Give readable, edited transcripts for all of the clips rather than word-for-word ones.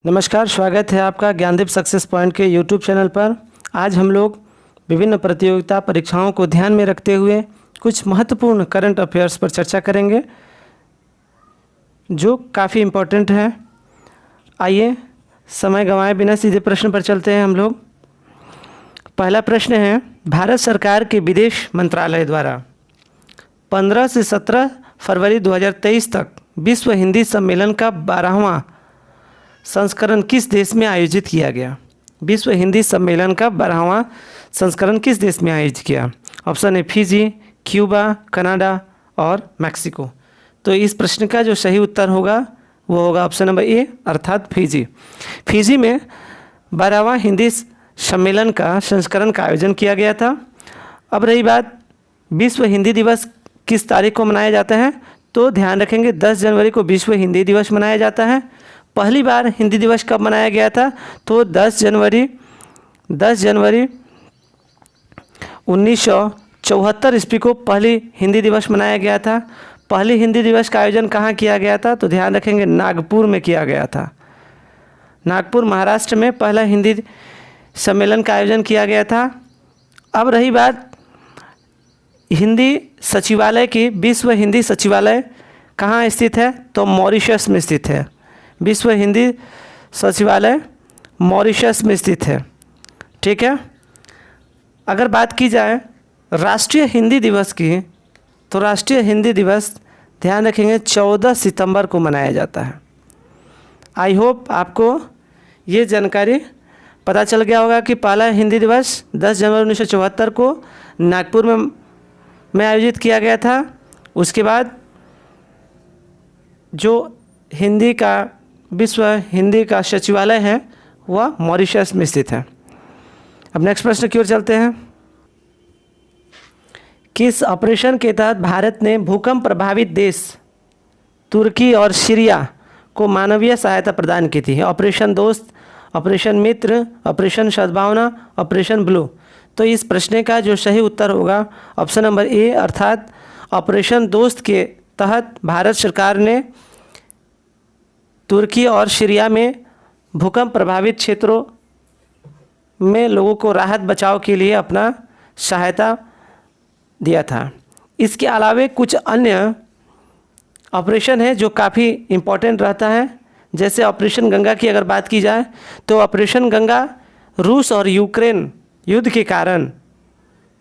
नमस्कार, स्वागत है आपका ज्ञानदीप सक्सेस पॉइंट के यूट्यूब चैनल पर। आज हम लोग विभिन्न प्रतियोगिता परीक्षाओं को ध्यान में रखते हुए कुछ महत्वपूर्ण करंट अफेयर्स पर चर्चा करेंगे जो काफ़ी इम्पोर्टेंट है। आइए समय गंवाए बिना सीधे प्रश्न पर चलते हैं हम लोग। पहला प्रश्न है, भारत सरकार के विदेश मंत्रालय द्वारा 15 से 17 फरवरी 2023 तक विश्व हिंदी सम्मेलन का 12वां संस्करण किस देश में आयोजित किया गया? विश्व हिंदी सम्मेलन का 12वां संस्करण किस देश में आयोजित किया? ऑप्शन है फिजी, क्यूबा, कनाडा और मैक्सिको। तो इस प्रश्न का जो सही उत्तर होगा वो होगा ऑप्शन नंबर ए अर्थात फिजी। फिजी में 12वां हिंदी सम्मेलन का संस्करण का आयोजन किया गया था। अब रही बात विश्व हिंदी दिवस किस तारीख को मनाया जाता है, तो ध्यान रखेंगे 10 जनवरी को विश्व हिंदी दिवस मनाया जाता है। पहली बार हिंदी दिवस कब मनाया गया था, तो 10 जनवरी 1974 ईस्वी को पहली हिंदी दिवस मनाया गया था। पहली हिंदी दिवस का आयोजन कहाँ किया गया था, तो ध्यान रखेंगे नागपुर में किया गया था। नागपुर महाराष्ट्र में पहला हिंदी सम्मेलन का आयोजन किया गया था। अब रही बात हिंदी सचिवालय की, विश्व हिंदी सचिवालय कहाँ स्थित है, तो मॉरिशस में स्थित है। विश्व हिंदी सचिवालय मॉरिशस में स्थित है। ठीक है। अगर बात की जाए राष्ट्रीय हिंदी दिवस की, तो राष्ट्रीय हिंदी दिवस ध्यान रखेंगे 14 सितंबर को मनाया जाता है। आई होप आपको ये जानकारी पता चल गया होगा कि पहला हिंदी दिवस 10 जनवरी 1974 को नागपुर में आयोजित किया गया था। उसके बाद जो हिंदी का विश्व हिंदी का सचिवालय है वह मॉरिशस में स्थित है। अब नेक्स्ट प्रश्न की ओर चलते हैं। किस ऑपरेशन के तहत भारत ने भूकंप प्रभावित देश तुर्की और सीरिया को मानवीय सहायता प्रदान की थी? ऑपरेशन दोस्त, ऑपरेशन मित्र, ऑपरेशन सद्भावना, ऑपरेशन ब्लू। तो इस प्रश्न का जो सही उत्तर होगा ऑप्शन नंबर ए अर्थात ऑपरेशन दोस्त के तहत भारत सरकार ने तुर्की और सीरिया में भूकंप प्रभावित क्षेत्रों में लोगों को राहत बचाव के लिए अपना सहायता दिया था। इसके अलावे कुछ अन्य ऑपरेशन है जो काफ़ी इम्पोर्टेंट रहता है। जैसे ऑपरेशन गंगा की अगर बात की जाए तो ऑपरेशन गंगा रूस और यूक्रेन युद्ध के कारण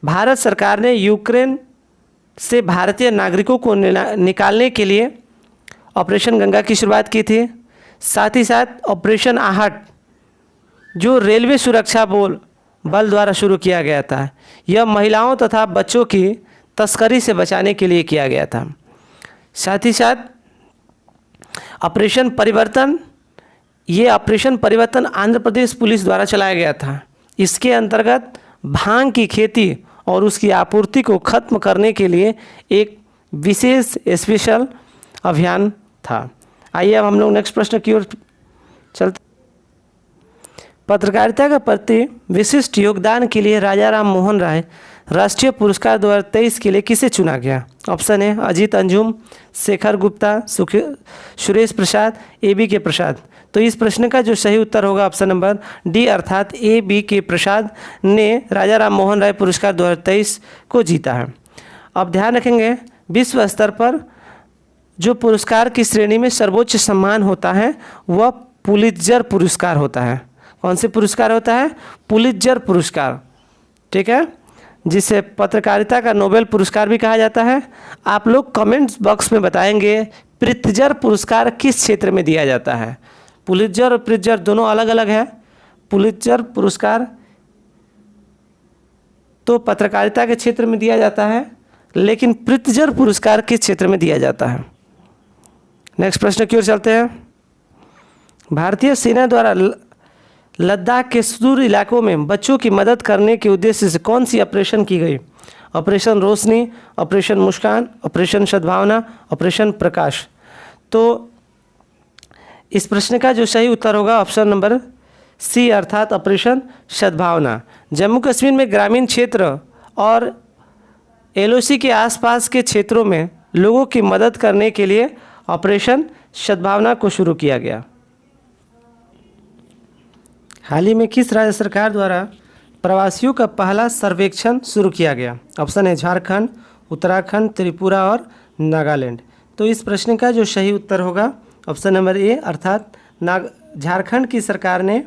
भारत सरकार ने यूक्रेन से भारतीय नागरिकों को निकालने के लिए ऑपरेशन गंगा की शुरुआत की थी। साथ ही साथ ऑपरेशन आहट जो रेलवे सुरक्षा बल द्वारा शुरू किया गया था, यह महिलाओं तथा बच्चों की तस्करी से बचाने के लिए किया गया था। साथ ही साथ ऑपरेशन परिवर्तन, ये ऑपरेशन परिवर्तन आंध्र प्रदेश पुलिस द्वारा चलाया गया था। इसके अंतर्गत भांग की खेती और उसकी आपूर्ति को खत्म करने के लिए एक विशेष स्पेशल अभियान था। आइए अब हम लोग नेक्स्ट प्रश्न की ओर चलते। पत्रकारिता के प्रति विशिष्ट योगदान के लिए राजा राम मोहन राय राष्ट्रीय पुरस्कार 2023 के लिए किसे चुना गया? ऑप्शन है अजीत अंजुम, शेखर गुप्ता, सुरेश प्रसाद, ए.बी. के प्रसाद। तो इस प्रश्न का जो सही उत्तर होगा ऑप्शन नंबर डी अर्थात ए.बी. के प्रसाद ने राजा राम मोहन राय पुरस्कार 2023 को जीता है। अब ध्यान रखेंगे विश्व स्तर पर जो पुरस्कार की श्रेणी में सर्वोच्च सम्मान होता है वह पुलित्जर पुरस्कार होता है। कौन से पुरस्कार होता है? पुलित्जर पुरस्कार। ठीक है, जिसे पत्रकारिता का नोबेल पुरस्कार भी कहा जाता है। आप लोग कमेंट्स बॉक्स में बताएंगे प्रित्जर पुरस्कार किस क्षेत्र में दिया जाता है। पुलित्जर और प्रित्जर दोनों अलग अलग है। पुलित्जर पुरस्कार तो पत्रकारिता के क्षेत्र में दिया जाता है, लेकिन प्रित्जर पुरस्कार किस क्षेत्र में दिया जाता है? नेक्स्ट प्रश्न की ओर चलते हैं। भारतीय सेना द्वारा लद्दाख के सुदूर इलाकों में बच्चों की मदद करने के उद्देश्य से कौन सी ऑपरेशन की गई? ऑपरेशन रोशनी, ऑपरेशन मुस्कान, ऑपरेशन सद्भावना, ऑपरेशन प्रकाश। तो इस प्रश्न का जो सही उत्तर होगा ऑप्शन नंबर सी अर्थात ऑपरेशन सद्भावना। जम्मू कश्मीर में ग्रामीण क्षेत्र और एलओसी के आसपास के क्षेत्रों में लोगों की मदद करने के लिए ऑपरेशन सद्भावना को शुरू किया गया। हाल ही में किस राज्य सरकार द्वारा प्रवासियों का पहला सर्वेक्षण शुरू किया गया? ऑप्शन है झारखंड, उत्तराखंड, त्रिपुरा और नागालैंड। तो इस प्रश्न का जो सही उत्तर होगा ऑप्शन नंबर ए अर्थात झारखंड की सरकार ने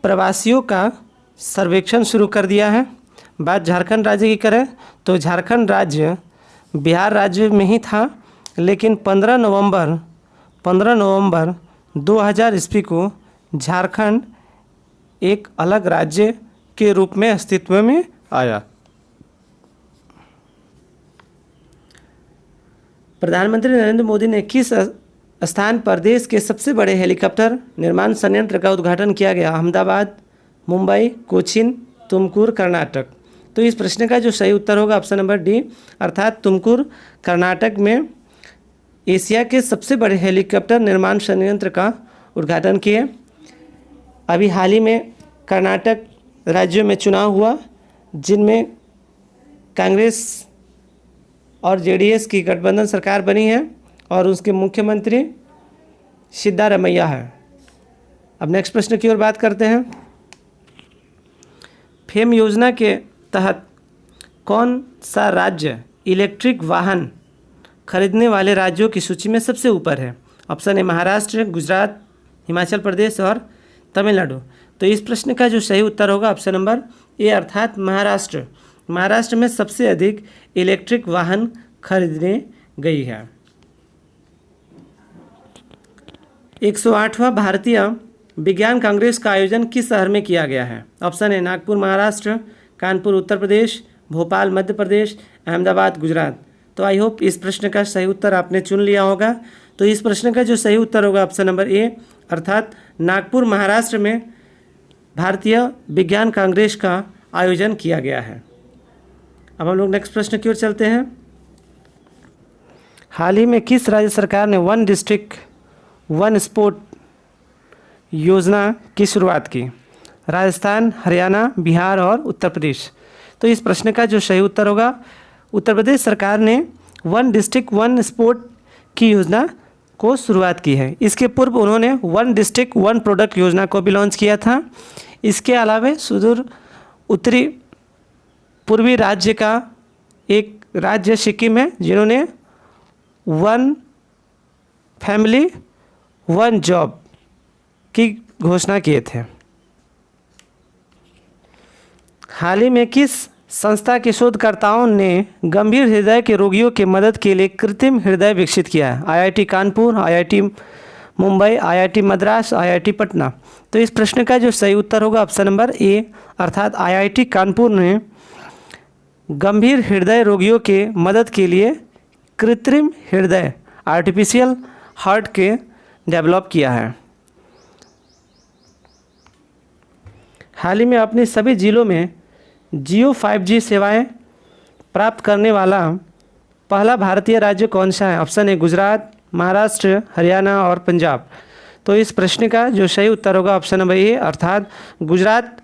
प्रवासियों का सर्वेक्षण शुरू कर दिया है। बात झारखंड राज्य की करें तो झारखंड राज्य बिहार राज्य में ही था, लेकिन 15 नवंबर 2000 ईस्वी को झारखंड एक अलग राज्य के रूप में अस्तित्व में आया। प्रधानमंत्री नरेंद्र मोदी ने किस स्थान पर देश के सबसे बड़े हेलीकॉप्टर निर्माण संयंत्र का उद्घाटन किया गया? अहमदाबाद, मुंबई, कोचीन, तुमकुर, कर्नाटक। तो इस प्रश्न का जो सही उत्तर होगा ऑप्शन नंबर डी अर्थात तुमकुर कर्नाटक में एशिया के सबसे बड़े हेलीकॉप्टर निर्माण संयंत्र का उद्घाटन किए। अभी हाल ही में कर्नाटक राज्यों में चुनाव हुआ, जिनमें कांग्रेस और जेडीएस की गठबंधन सरकार बनी है और उसके मुख्यमंत्री सिद्धारमैया है। अब नेक्स्ट प्रश्न की ओर बात करते हैं। फेम योजना के तहत कौन सा राज्य इलेक्ट्रिक वाहन खरीदने वाले राज्यों की सूची में सबसे ऊपर है? ऑप्शन है महाराष्ट्र, गुजरात, हिमाचल प्रदेश और तमिलनाडु। तो इस प्रश्न का जो सही उत्तर होगा ऑप्शन नंबर ए अर्थात महाराष्ट्र। महाराष्ट्र में सबसे अधिक इलेक्ट्रिक वाहन खरीदने गई है। 108वां भारतीय विज्ञान कांग्रेस का आयोजन किस शहर में किया गया है? ऑप्शन है नागपुर महाराष्ट्र, कानपुर उत्तर प्रदेश, भोपाल मध्य प्रदेश, अहमदाबाद गुजरात। तो आई होप इस प्रश्न का सही उत्तर आपने चुन लिया होगा। तो इस प्रश्न का जो सही उत्तर होगा ऑप्शन नंबर ए अर्थात नागपुर महाराष्ट्र में भारतीय विज्ञान कांग्रेस का आयोजन किया गया है। अब हम लोग नेक्स्ट प्रश्न की ओर चलते हैं। हाल ही में किस राज्य सरकार ने वन डिस्ट्रिक्ट वन स्पोर्ट योजना की शुरुआत की? राजस्थान, हरियाणा, बिहार और उत्तर प्रदेश। तो इस प्रश्न का जो सही उत्तर होगा उत्तर प्रदेश सरकार ने वन डिस्ट्रिक्ट वन स्पोर्ट की योजना को शुरुआत की है। इसके पूर्व उन्होंने वन डिस्ट्रिक्ट वन प्रोडक्ट योजना को भी लॉन्च किया था। इसके अलावा सुदूर उत्तरी पूर्वी राज्य का एक राज्य सिक्किम है, जिन्होंने वन फैमिली वन जॉब की घोषणा किए थे। हाल ही में किस संस्था के शोधकर्ताओं ने गंभीर हृदय के रोगियों की मदद के लिए कृत्रिम हृदय विकसित किया है? IIT Kanpur, IIT Mumbai, IIT Madras, IIT Patna. तो इस प्रश्न का जो सही उत्तर होगा ऑप्शन नंबर ए अर्थात आईआईटी कानपुर ने गंभीर हृदय रोगियों के मदद के लिए कृत्रिम हृदय आर्टिफिशियल हार्ट के डेवलप किया है। हाल ही में अपने सभी जिलों में जियो 5G सेवाएं प्राप्त करने वाला पहला भारतीय राज्य कौन सा है? ऑप्शन है गुजरात, महाराष्ट्र, हरियाणा और पंजाब। तो इस प्रश्न का जो सही उत्तर होगा ऑप्शन नंबर ए अर्थात गुजरात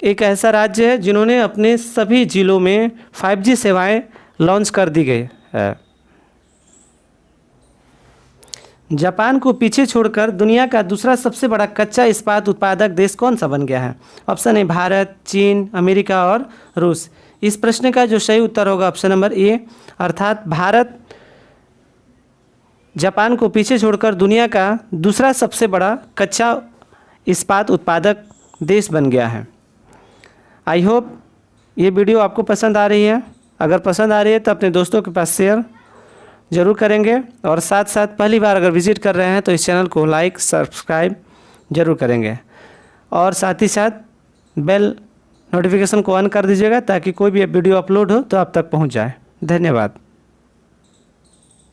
एक ऐसा राज्य है जिन्होंने अपने सभी जिलों में 5G सेवाएं लॉन्च कर दी गई है। जापान को पीछे छोड़कर दुनिया का दूसरा सबसे बड़ा कच्चा इस्पात उत्पादक देश कौन सा बन गया है? ऑप्शन है भारत, चीन, अमेरिका और रूस। इस प्रश्न का जो सही उत्तर होगा ऑप्शन नंबर ए अर्थात भारत जापान को पीछे छोड़कर दुनिया का दूसरा सबसे बड़ा कच्चा इस्पात उत्पादक देश बन गया है। आई होप ये वीडियो आपको पसंद आ रही है। अगर पसंद आ रही है तो अपने दोस्तों के पास शेयर ज़रूर करेंगे और साथ साथ पहली बार अगर विज़िट कर रहे हैं तो इस चैनल को लाइक सब्सक्राइब ज़रूर करेंगे और साथ ही साथ बेल नोटिफिकेशन को ऑन कर दीजिएगा ताकि कोई भी वीडियो अपलोड हो तो आप तक पहुंच जाए। धन्यवाद।